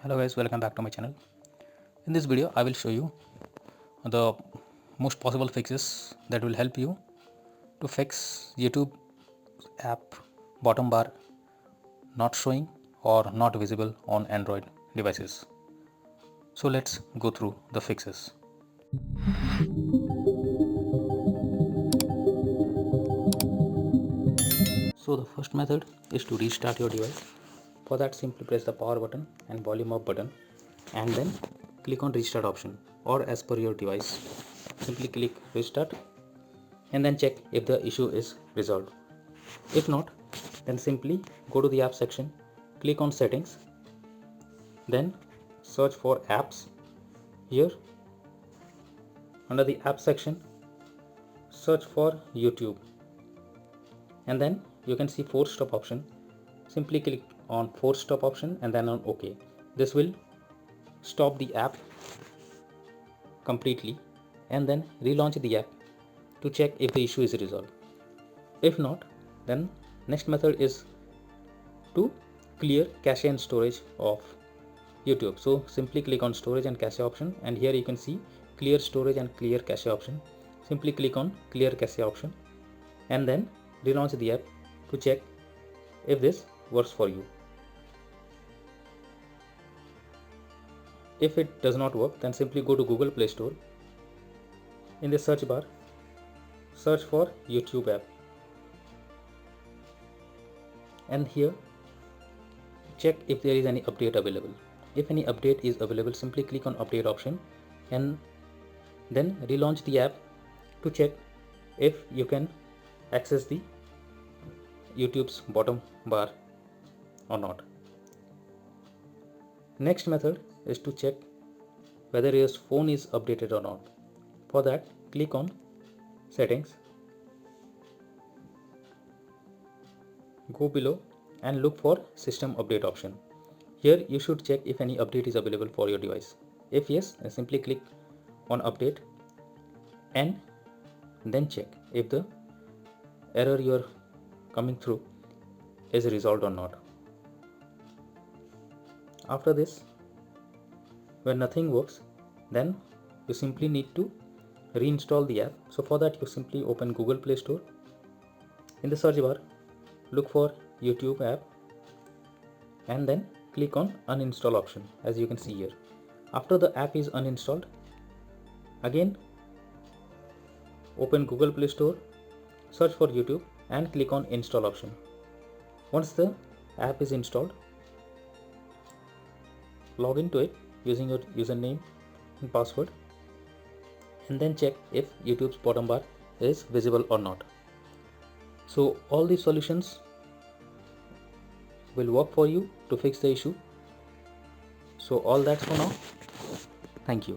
Hello guys, welcome back to my channel. In this video I will show you the most possible fixes that will help you to fix YouTube app bottom bar not showing or not visible on Android devices. So let's go through the fixes. So the first method is to restart your device. For that, simply press the power button and volume up button and then click on restart option, or as per your device simply click restart and then check if the issue is resolved. If not, then simply go to the app section, click on settings, then search for apps. Here under the app section, search for YouTube and then you can see force stop option. Simply click on force stop option and then on OK. This will stop the app completely and then relaunch the app to check if the issue is resolved. If not, then next method is to clear cache and storage of YouTube. So simply click on storage and cache option, and here you can see clear storage and clear cache option. Simply click on clear cache option and then relaunch the app to check if this works for you. If it does not work, then simply go to Google Play Store. In the search bar, search for YouTube app and here check if there is any update available. If any update is available, simply click on update option and then relaunch the app to check if you can access the YouTube's bottom bar or not. Next method is to check whether your phone is updated or not. For that, click on settings, go below and look for system update option. Here you should check if any update is available for your device. If yes, then simply click on update and then check if the error you are coming through is resolved or not. After this, when nothing works, then you simply need to reinstall the app. So for that, you simply open Google Play Store. In the search bar, look for YouTube app and then click on uninstall option, as you can see here. After the app is uninstalled, again open Google Play Store, search for YouTube and click on install option. Once the app is installed, log into it using your username and password and then check if YouTube's bottom bar is visible or not. So all these solutions will work for you to fix the issue. So all that's for now. Thank you.